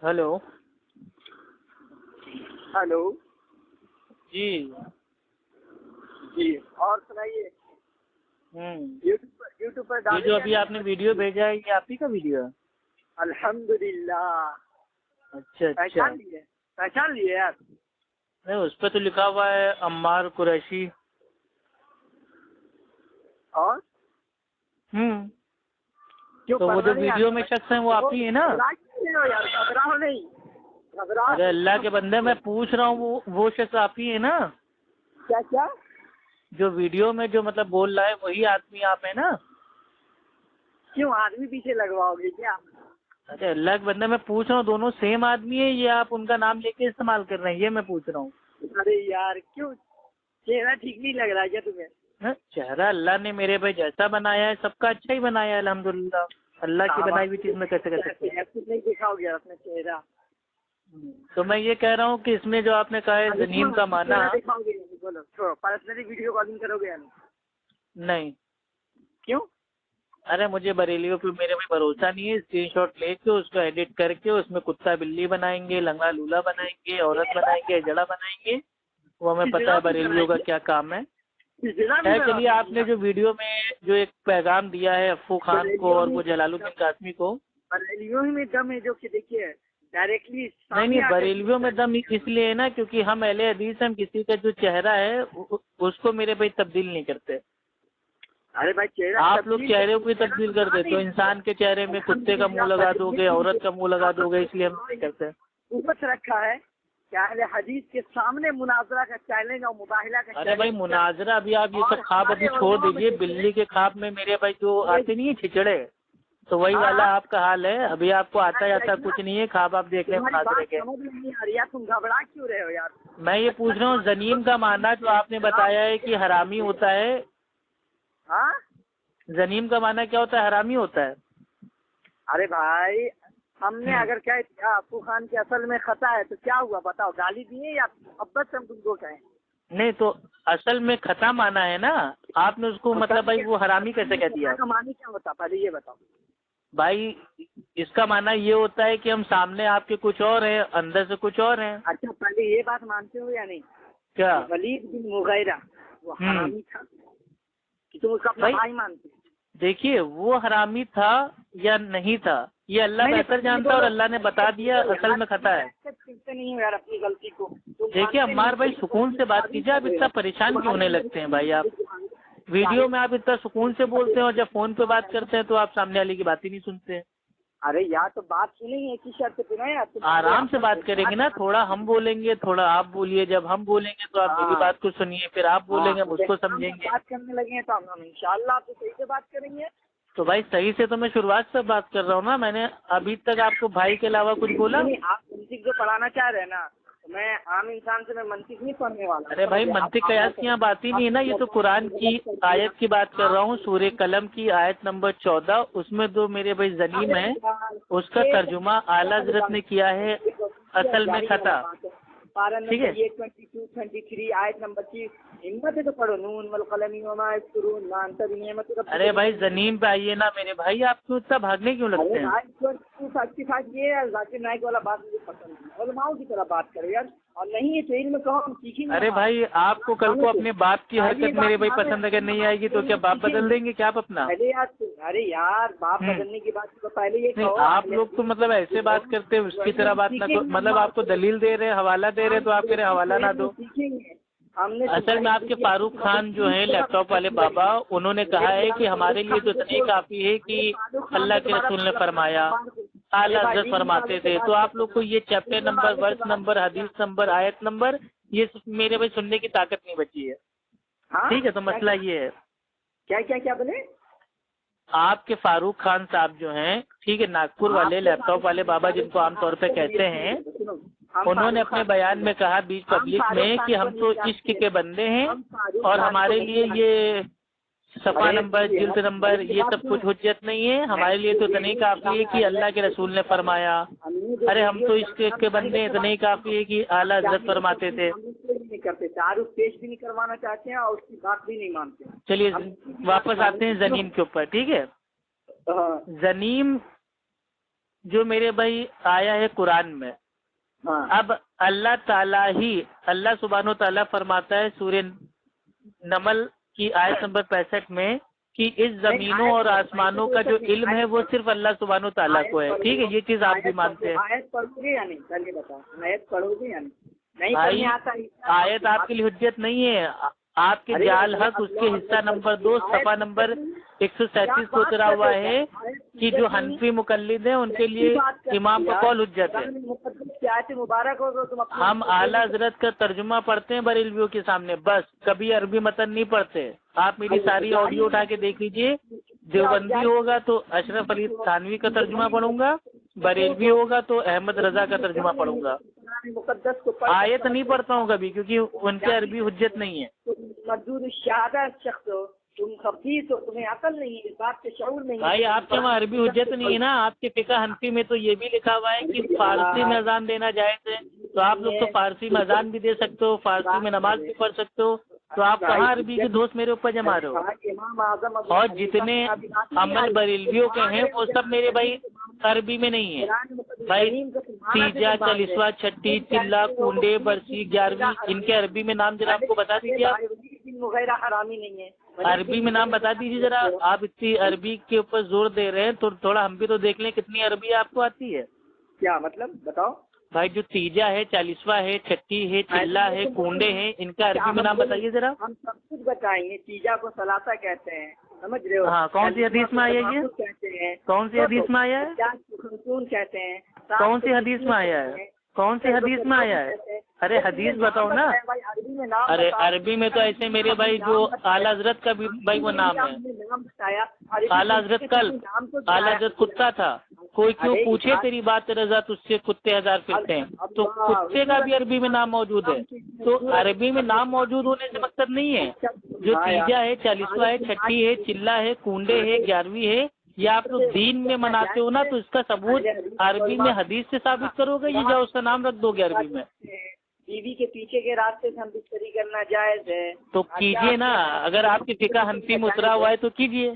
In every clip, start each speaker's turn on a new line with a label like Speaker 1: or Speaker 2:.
Speaker 1: Hello
Speaker 2: hello
Speaker 1: جی
Speaker 2: جی، اور سنائیے. YouTube پر
Speaker 1: یہ
Speaker 2: ڈالیں
Speaker 1: جو
Speaker 2: یا
Speaker 1: ابھی
Speaker 2: نہیں؟
Speaker 1: آپ نے ویڈیو بھیجا ہے یہ آپ ہی کا ویڈیو ہے؟
Speaker 2: الحمدللہ.
Speaker 1: اچھا اچھا.
Speaker 2: پہچان لیے آپ؟
Speaker 1: نہیں اس پہ تو لکھا ہوا ہے عمار قریشی.
Speaker 2: اور کیوں
Speaker 1: تو وہ
Speaker 2: پردہ
Speaker 1: جو
Speaker 2: نہیں
Speaker 1: ویڈیو
Speaker 2: آتا؟
Speaker 1: میں شخص ہیں وہ آپ ہی ہیں نا؟
Speaker 2: گھبراؤ نہیں، گھبراؤ.
Speaker 1: ارے اللہ کے بندے میں پوچھ رہا ہوں وہ شخص آپ ہی ہیں نا؟
Speaker 2: کیا کیا؟
Speaker 1: جو ویڈیو میں جو مطلب بول رہا ہے وہی آدمی آپ ہیں نا؟
Speaker 2: کیوں آدمی پیچھے لگواؤ گے کیا؟
Speaker 1: ارے اللہ کے بندے میں پوچھ رہا ہوں دونوں سیم آدمی ہیں یا آپ ان کا نام لے کے استعمال کر رہے ہیں یہ میں پوچھ رہا ہوں.
Speaker 2: ارے یار کیوں چہرہ ٹھیک نہیں لگ رہا ہے کیا تمہیں؟
Speaker 1: چہرہ اللہ نے میرے بھائی جیسا بنایا ہے سب کا اچھا ہی بنایا ہے الحمدللہ. اللہ کی بنائی ہوئی چیز میں کیسے کر سکتے ہیں؟
Speaker 2: نہیں دکھاؤ گے اپنا چہرہ.
Speaker 1: تو میں یہ کہہ رہا ہوں کہ اس میں جو آپ نے کہا ہے زنیم کا معنی.
Speaker 2: دکھاؤ گے؟ بولو چھوڑو، پرسنلی ویڈیو کالنگ کرو گے یا
Speaker 1: نہیں.
Speaker 2: کیوں؟
Speaker 1: ارے مجھے بریلیوں پہ میرے میں بھروسہ نہیں ہے. اسکرین شاٹ لے کے اس کو ایڈٹ کر کے اس میں کتا بلی بنائیں گے، لنگڑا لولا بنائیں گے، عورت بنائیں گے، جڑا بنائیں گے. وہ ہمیں پتہ ہے بریلیوں کا کیا کام ہے. چلیے آپ نے جو ویڈیو میں جو ایک پیغام دیا ہے افو خان کو اور وہ جلال الدین قاسمی کو.
Speaker 2: بریلیوں میں دم ہے جو کہ دیکھیے ڈائریکٹلی.
Speaker 1: نہیں بریلیوں میں دم اس لیے ہے نا کیونکہ ہم اہل حدیث ہم کسی کا جو چہرہ ہے اس کو میرے بھائی تبدیل نہیں کرتے.
Speaker 2: ارے بھائی چہرہ
Speaker 1: آپ لوگ چہرے کو تبدیل کر دیتے ہو. انسان کے چہرے میں کتے کا منہ لگا دو گے، عورت کا منہ لگا دو گے، اس لیے ہم نہیں کرتے.
Speaker 2: اوپر رکھا ہے کہ اہل حدیث کے سامنے مناظرہ کا چیلنج اور مباہلہ کا.
Speaker 1: ارے بھائی مناظرہ ابھی آپ یہ سب خواب ابھی چھوڑ دیجیے. بلی کے خواب میں میرے بھائی جو آتے نہیں ہے چھچڑے تو وہی والا آپ کا حال ہے. ابھی آپ کو آتا جاتا کچھ نہیں ہے. خواب آپ دیکھ لیں مناظرے کے.
Speaker 2: تم گھبرا کیوں رہے ہو یار؟
Speaker 1: میں یہ پوچھ رہا ہوں زنیم کا معنی جو آپ نے بتایا ہے کہ حرامی ہوتا ہے.
Speaker 2: ہاں
Speaker 1: زنیم کا معنی کیا ہوتا ہے؟ حرامی ہوتا ہے.
Speaker 2: ارے بھائی ہم نے اگر کیا افو خان کی اصل میں خطا ہے تو کیا ہوا بتاؤ؟ گالی دیے یا ابت سے ہم تم کو کہیں؟
Speaker 1: نہیں تو اصل میں خطا مانا ہے نا. آپ نے اس کو مطلب بھائی وہ حرامی کیسے کہہ دیا؟
Speaker 2: کا معنی کیا ہوتا پہلے یہ بتاؤ
Speaker 1: بھائی. اس کا معنی یہ ہوتا ہے کہ ہم سامنے آپ کے کچھ اور ہیں اندر سے کچھ اور ہیں.
Speaker 2: اچھا پہلے یہ بات مانتے ہو یا نہیں؟
Speaker 1: کیا
Speaker 2: ولید بن مغیرہ وہ حرامی تھا کہ تم اس کا اپنا بھائی مانتے؟
Speaker 1: دیکھیے وہ حرامی تھا یا نہیں تھا یہ اللہ بہتر جانتا ہے اور اللہ نے بتا دیا اصل میں خطا ہے.
Speaker 2: نہیں ہو یار اپنی غلطی کو.
Speaker 1: دیکھیے عمار بھائی سکون سے بات کیجیے. آپ اتنا پریشان کیوں ہونے لگتے ہیں بھائی؟ آپ ویڈیو میں آپ اتنا سکون سے بولتے ہیں اور جب فون پہ بات کرتے ہیں تو آپ سامنے والے کی بات ہی نہیں سنتے.
Speaker 2: ارے یار تو بات سنیں گے کی شرط پہ نا.
Speaker 1: آرام سے بات کریں گے نا. تھوڑا ہم بولیں گے تھوڑا آپ بولیے. جب ہم بولیں گے تو آپ میری بات کو سنیے. پھر آپ بولیں گے مجھ کو سمجھیں گے.
Speaker 2: بات کرنے لگے ہیں تو ہم انشاءاللہ آپ سے صحیح سے بات کریں گے.
Speaker 1: تو بھائی صحیح سے تو میں شروعات سے بات کر رہا ہوں نا. میں نے ابھی تک آپ کو بھائی کے علاوہ کچھ بولا؟
Speaker 2: آپ منطق جو پڑھانا چاہ رہے ہیں نا میں عام انسان سے میں منطق نہیں پڑھنے والا.
Speaker 1: ارے بھائی منطق قیاس کی یہاں بات ہی نہیں ہے نا. یہ تو قرآن کی آیت کی بات کر رہا ہوں. سورہ قلم کی آیت نمبر 14 اس میں جو میرے بھائی زنیم ہے اس کا ترجمہ اعلیٰ حضرت نے کیا ہے اصل میں خطا. ٹھیک ہے
Speaker 2: 22-23 آیت نمبر کی ہمت ہے تو پڑھو. نون والقلم وما یسطرون ما انت بنعمت ربک.
Speaker 1: ارے بھائی زنیم پہ آئیے نا میرے بھائی. آپ کیوں اتنا بھاگنے کیوں لگتے ہیں؟
Speaker 2: یہ ذاکر نائک والا بات مجھے پسند ہے. علماؤں کی طرح بات کرو یار. اور نہیں ہے تو علم کہو ہم سیکھیں گے.
Speaker 1: ارے بھائی آپ کو کل کو اپنے باپ کی حرکت میرے بھائی پسند اگر نہیں آئے گی تو کیا باپ بدل دیں گے کیا آپ اپنا؟
Speaker 2: ارے یار باپ بدلنے کی بات تو پہلے یہ
Speaker 1: نہیں.
Speaker 2: کہو.
Speaker 1: آپ لوگ تو مطلب ایسے بات کرتے ہیں اس کی طرح بات نہ کرو. مطلب آپ کو دلیل دے رہے حوالہ دے رہے تو آپ کہہ رہے حوالہ نہ دو. اصل میں آپ کے فاروق خان جو ہیں لیپ ٹاپ والے بابا انہوں نے کہا ہے کہ ہمارے لیے تو اتنا ہی کافی ہے کہ اللہ کے رسول نے فرمایا اعلیٰ حضرت فرماتے تھے. تو آپ لوگ کو یہ چیپٹر نمبر ورس نمبر حدیث نمبر آیت نمبر یہ میرے بھائی سننے کی طاقت نہیں بچی ہے. ٹھیک ہے تو مسئلہ یہ ہے.
Speaker 2: کیا بولے؟
Speaker 1: آپ کے فاروق خان صاحب جو ہیں ٹھیک ہے ناگپور والے لیپ ٹاپ والے بابا جن کو عام طور پہ کہتے ہیں انہوں نے اپنے بیان میں کہا بیچ پبلک میں کہ ہم تو عشق کے بندے ہیں اور ہمارے لیے یہ صفحہ نمبر جلد نمبر یہ سب کچھ حجت نہیں ہے. ہمارے لیے تو اتنا ہی کافی ہے کہ اللہ کے رسول نے فرمایا. ارے ہم تو عشق کے بندے ہیں. اتنا ہی کافی ہے کہ اعلیٰ حضرت فرماتے تھے.
Speaker 2: نہیں کرتے تعارف پیش بھی نہیں کروانا چاہتے ہیں اور اس کی بات بھی نہیں مانتے.
Speaker 1: چلیے واپس آتے ہیں زنیم کے اوپر. ٹھیک ہے زنیم جو میرے بھائی آیا ہے قرآن میں.
Speaker 2: ہاں
Speaker 1: اب اللہ تعالیٰ ہی، اللہ سبحانہ و تعالیٰ فرماتا ہے سورہ نمل کی آیت نمبر 65 میں کہ اس زمینوں اور آسمانوں کا جو علم ہے وہ صرف اللہ سبحانہ و تعالیٰ کو ہے. ٹھیک ہے، یہ چیز آپ بھی مانتے ہیں.
Speaker 2: آیت پڑھو گے یا نہیں؟ چلیے بتاؤ، آیت پڑھو گے یا نہیں
Speaker 1: بھائی
Speaker 2: پڑھنے آتا ہے؟
Speaker 1: آیت آپ کے لیے حجت نہیں ہے. آپ کے جال حق اس کے حصہ نمبر 2 صفحہ نمبر 137 کو اترا ہوا ہے کہ جو حنفی مقلد ہیں ان کے لیے امام کا قول حجت ہے.
Speaker 2: آیت مبارک ہو تو تم
Speaker 1: ہم اعلیٰ حضرت کا ترجمہ پڑھتے ہیں بریلویوں کے سامنے، بس کبھی عربی متن نہیں پڑھتے. آپ میری ساری آڈیو اٹھا کے دیکھ لیجئے. دیوبندی ہوگا تو اشرف علی تھانوی کا ترجمہ پڑھوں گا، بریلوی ہوگا تو احمد رضا کا ترجمہ پڑھوں گا.
Speaker 2: مقدس کو
Speaker 1: آیت نہیں پڑھتا ہوں کبھی، کیونکہ ان کے عربی حجت نہیں ہے.
Speaker 2: مزدور شہادت شخص ہو، تم خبیث ہو، تمہیں عقل نہیں ہے، اس بات کے شعور نہیں ہے.
Speaker 1: بھائی آپ کے وہاں عربی حجت نہیں ہے نا. آپ کے فقہ حنفی میں تو یہ بھی لکھا ہوا ہے کہ فارسی میں اذان دینا جائز ہے، تو آپ لوگ تو فارسی میں اذان بھی دے سکتے ہو، فارسی میں نماز بھی پڑھ سکتے ہو. تو آپ کہاں عربی کے دوست میرے اوپر جما رہے ہو؟
Speaker 2: امام اعظم
Speaker 1: اور جتنے عمل بریلویوں کے ہیں وہ سب میرے بھائی عربی میں نہیں ہے. بھائی تیجا، چالیسواں، چھٹی، چلا، کنڈے، برسی، 11ویں، ان کے عربی میں نام ذرا آپ کو بتا دیجیے. آپ
Speaker 2: وغیرہ حرامی نہیں ہے.
Speaker 1: عربی میں نام بتا دیجیے ذرا. آپ اتنی عربی کے اوپر زور دے رہے ہیں تو تھوڑا ہم بھی تو دیکھ لیں کتنی عربی آپ کو آتی ہے.
Speaker 2: کیا مطلب بتاؤ
Speaker 1: بھائی جو تیجا ہے، چالیسواں ہے، چھٹی ہے، چلا ہے، کنڈے ہیں، ان کا عربی میں نام بتائیے ذرا.
Speaker 2: ہم سب کچھ بتائیں گے. تیجا کو ثلاثہ کہتے ہیں، سمجھ رہے ہو؟
Speaker 1: ہاں، کون سی حدیث میں آیا یہ؟
Speaker 2: کہتے ہیں.
Speaker 1: کون سی حدیث میں آیا ہے؟
Speaker 2: خرطوم کہتے ہیں.
Speaker 1: کون سی حدیث میں آیا ہے؟ کون سی حدیث میں آیا ہے؟ ارے حدیث بتاؤ نا. ارے عربی میں تو ایسے میرے بھائی جو اعلیٰ حضرت کا بھی بھائی وہ نام ہے. اعلیٰ حضرت کل اعلیٰ حضرت کتا تھا. کوئی کیوں پوچھے تیری بات رضا تجھ سے کتے ہزار پھرتے ہیں، تو کتے کا بھی عربی میں نام موجود ہے. تو عربی میں نام موجود ہونے سے مقصد نہیں ہے جو تیجا ہے، چالیسواں ہے، چھٹی ہے، چلا ہے، کنڈے ہے، 11ویں ہے، یہ آپ لوگ دین میں مناتے ہو نا، تو اس کا ثبوت عربی میں حدیث سے ثابت کرو گے. یہ جاؤ اس کا نام رکھ دو گے عربی میں.
Speaker 2: بیوی کے پیچھے کے راستے سے ہم بستری کرنا جائز ہے
Speaker 1: تو کیجئے نا. اگر آپ کی فقہ حنفی میں اترا ہوا ہے تو کیجئے.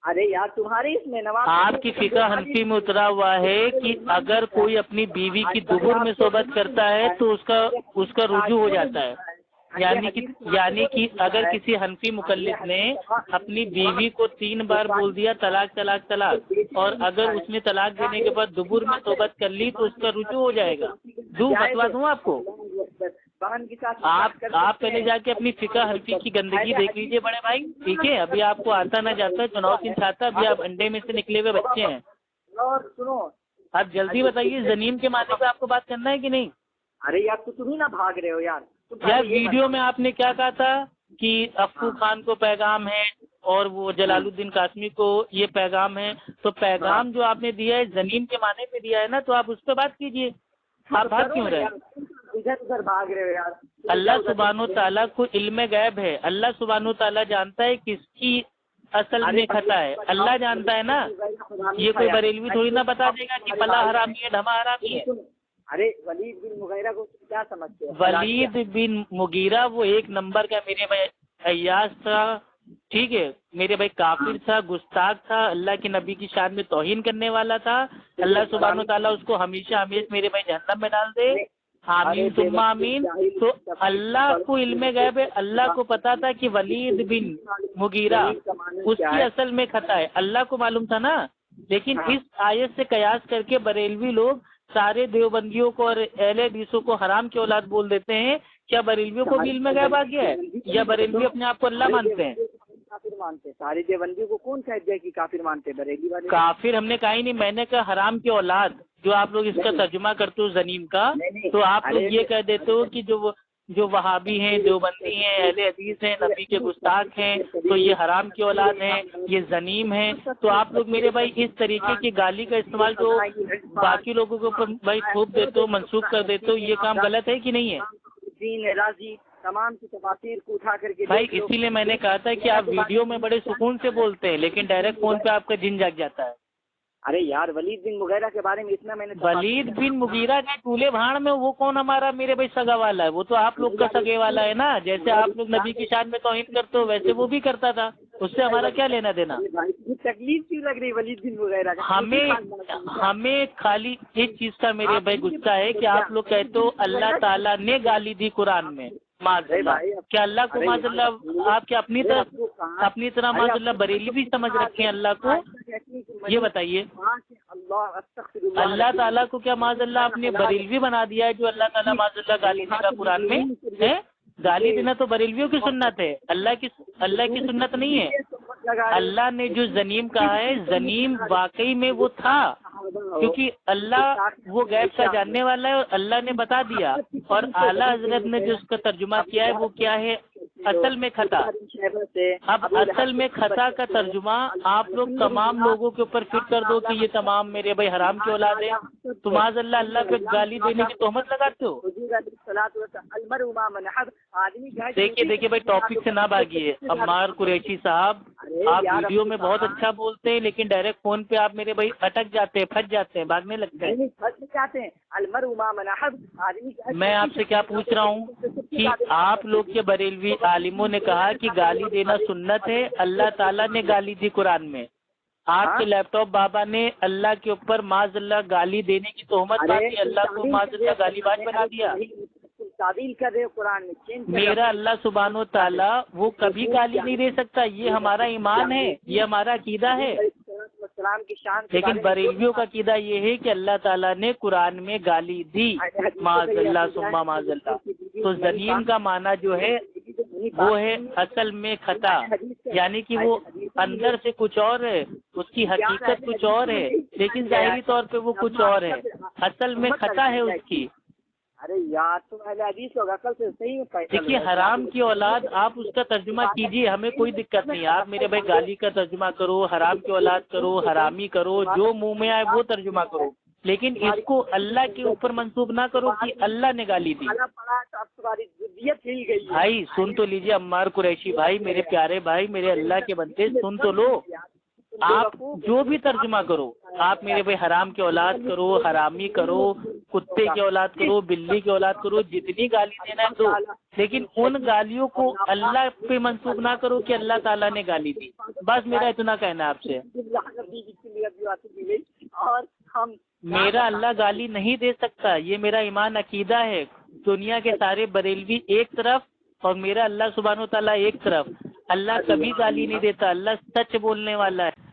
Speaker 2: ارے یار تمہارے اس میں نواب
Speaker 1: آپ کی فقہ حنفی میں اترا ہوا ہے کہ اگر کوئی اپنی بیوی کی دبر میں صحبت کرتا ہے تو اس کا رجوع ہو جاتا ہے. یعنی کہ اگر کسی حنفی مقلد نے اپنی بیوی کو 3 بار بول دیا طلاق طلاق طلاق، اور اگر اس نے طلاق دینے کے بعد دبر میں صحبت کر لی تو اس کا رجوع ہو جائے گا. فتوا دوں آپ کو. آپ پہلے جا کے اپنی فقہ حنفی کی گندگی دیکھ لیجئے بڑے بھائی. ٹھیک ہے، ابھی آپ کو آتا نہ جاتا، چناؤ سن چاہتا، ابھی آپ انڈے میں سے نکلے ہوئے بچے ہیں.
Speaker 2: اور سنو،
Speaker 1: آپ جلدی بتائیے زنیم کے معنی پہ آپ کو بات کرنا ہے کہ نہیں؟
Speaker 2: ارے یار تو تم ہی نہ بھاگ رہے ہو یار.
Speaker 1: ویڈیو میں آپ نے کیا کہا تھا کہ افو خان کو پیغام ہے اور وہ جلال الدین قاسمی کو یہ پیغام ہے. تو پیغام جو آپ نے دیا ہے زنیم کے معنی پہ دیا ہے نا، تو آپ اس پہ بات کیجئے. آپ بھاگ کیوں رہے؟
Speaker 2: ادھر ادھر بھاگ رہے ہو یار.
Speaker 1: اللہ سبحانہ و تعالیٰ کو علم غیب ہے. اللہ سبحانہ و تعالیٰ جانتا ہے کس کی اصل میں خطا ہے. اللہ جانتا ہے نا. یہ کوئی بریلوی تھوڑی نہ بتا دے گا کہ فلاں حرامی ہے ڈھما حرامی ہے.
Speaker 2: ارے ولید بن مغیرہ کو کیا سمجھتے ہو؟
Speaker 1: ولید بن مغیرہ وہ ایک نمبر کا میرے بھائی عیاش تھا. ٹھیک ہے، میرے بھائی کافر تھا، گستاخ تھا، اللہ کے نبی کی شان میں توہین کرنے والا تھا. اللہ سبحانہ و تعالیٰ اس کو ہمیشہ ہمیشہ میرے بھائی جہنم میں ڈال دے. آمین ثم آمین. تو اللہ کو علم غیب ہے. اللہ کو پتا تھا کہ ولید بن مغیرہ اس کی اصل میں خطا ہے. اللہ کو معلوم تھا نا. لیکن اس آیت سے قیاس کر کے بریلوی لوگ سارے دیوبندیوں کو اور اہل حدیثوں کو حرام کی اولاد بول دیتے ہیں. کیا بریلویوں کو بھی علم غیب آ گیا ہے، یا بریلوی اپنے آپ کو اللہ مانتے ہیں؟
Speaker 2: کافر مانتے. سارے دیوبندیوں کو کون کہہ دیا کہ کافر مانتے؟ بریلی والے
Speaker 1: کافر ہم نے کہا ہی نہیں. میں نے کہا حرام کی اولاد. جو آپ لوگ اس کا ترجمہ کرتے ہو زنیم کا، تو آپ لوگ یہ کہہ دیتے ہو کہ جو وہابی ہیں، دیوبندی ہیں، اہل حدیث ہیں، نبی کے گستاخ ہیں، تو یہ حرام کی اولاد ہیں، یہ زنیم ہیں. تو آپ لوگ میرے بھائی اس طریقے کی گالی کا استعمال جو باقی لوگوں کے اوپر بھائی تھوپ دیتے ہو، منسوخ کر دیتے ہو، یہ کام غلط ہے کہ نہیں ہے؟
Speaker 2: راضی تمام کی تفاسیر کو اٹھا کر کے
Speaker 1: بھائی اسی لیے میں نے کہا تھا کہ آپ ویڈیو میں بڑے سکون سے بولتے ہیں، لیکن ڈائریکٹ فون پہ آپ کا جن جاگ جاتا ہے.
Speaker 2: ارے یار ولید بن مغیرہ کے بارے میں اتنا میں نے
Speaker 1: ولید بن مغیرہ کے ٹولے بھاڑ میں وہ کون ہمارا میرے بھائی سگا والا ہے؟ وہ تو آپ لوگ کا سگے والا ہے نا. جیسے آپ لوگ نبی کی شان میں توہین کرتے ہو ویسے وہ بھی کرتا تھا. اس سے ہمارا کیا لینا دینا؟
Speaker 2: تکلیف کیوں لگ رہی ولید بن مغیرہ کا؟
Speaker 1: ہمیں خالی ایک چیز کا میرے بھائی غصہ ہے کہ آپ لوگ کہتے ہو اللہ تعالیٰ نے گالی دی قرآن میں، معاذ اللہ. کیا اللہ کو معاذ اللہ آپ کے اپنی طرح معاذ اللہ بریلی بھی سمجھ رکھے ہیں اللہ کو؟ یہ بتائیے. اللہ تعالیٰ کو کیا معاذ اللہ آپ نے بریلوی بنا دیا ہے جو اللہ تعالیٰ معاذ اللہ گالی دے گا قرآن میں ہے؟ گالی دینا تو بریلویوں کی سنت ہے، اللہ کی سنت نہیں ہے. اللہ نے جو زنیم کہا ہے، زنیم واقعی میں وہ تھا، کیونکہ اللہ وہ غیب کا جاننے والا ہے اور اللہ نے بتا دیا. اور اعلیٰ حضرت نے جو اس کا ترجمہ کیا ہے وہ کیا ہے؟ اصل میں خطا. اب اصل میں خطا کا ترجمہ آپ لوگ تمام لوگوں کے اوپر فٹ کر دو کہ یہ تمام میرے بھائی حرام کی اولاد ہیں، تو معاذ اللہ پہ گالی دینے کی تہمت لگاتے ہو. دیکھیے بھائی ٹاپک سے نہ بھاگیے. عمار قریشی صاحب آپ ویڈیو میں بہت اچھا بولتے ہیں لیکن ڈائریکٹ فون پہ آپ میرے بھائی اٹک جاتے ہیں، پھنس جاتے ہیں، بھاگنے لگتے ہیں. میں آپ سے کیا پوچھ رہا ہوں کہ آپ لوگ کے بریلوی عالموں نے کہا کہ گالی دینا سنت ہے، اللہ تعالیٰ نے گالی دی قرآن میں. آپ کے لیپ ٹاپ بابا نے اللہ کے اوپر معاذ اللہ گالی دینے کی تہمت باندھی، اللہ کو معاذ اللہ گالی باز بنا دیا.
Speaker 2: تعویل کر رہے قرآن میں.
Speaker 1: میرا اللہ سبحانہ و تعالیٰ وہ کبھی گالی نہیں دے سکتا، یہ ہمارا ایمان ہے، یہ ہمارا عقیدہ ہے. لیکن بریلویوں کا عقیدہ یہ ہے کہ اللہ تعالیٰ نے قرآن میں گالی دی، معاذ اللہ ثم معاذ اللہ. تو زنیم کا معنی جو ہے وہ ہے اصل میں خطا، یعنی کہ وہ اندر سے کچھ اور ہے، اس کی حقیقت کچھ اور ہے لیکن ظاہری طور پہ وہ کچھ اور ہے، اصل میں خطا ہے اس کی.
Speaker 2: ارے یار تم اہل حدیث ہوگا، کل سے صحیح میں.
Speaker 1: دیکھیے حرام کی اولاد آپ اس کا ترجمہ کیجیے، ہمیں کوئی دقت نہیں. آپ میرے بھائی گالی کا ترجمہ کرو، حرام کی اولاد کرو، حرامی کرو، جو منہ میں آئے وہ ترجمہ کرو، لیکن اس کو اللہ کے اوپر منسوب نہ کرو کہ اللہ نے گالی دی. بھائی سن تو لیجیے عمار قریشی بھائی، میرے پیارے بھائی، میرے اللہ کے بندے سن تو لو. آپ جو بھی ترجمہ کرو، آپ میرے بھائی حرام کی اولاد کرو، حرامی کرو، کتے کی اولاد کرو، بلی کی اولاد کرو، جتنی گالی دینا ہے دو، لیکن ان گالیوں کو اللہ پہ منسوب نہ کرو کہ اللہ تعالیٰ نے گالی دی. بس میرا اتنا کہنا ہے آپ سے. میرا اللہ گالی نہیں دے سکتا، یہ میرا ایمان عقیدہ ہے. دنیا کے سارے بریلوی ایک طرف اور میرا اللہ سبحانہ و تعالیٰ ایک طرف. اللہ کبھی گالی نہیں دیتا، اللہ سچ بولنے والا ہے.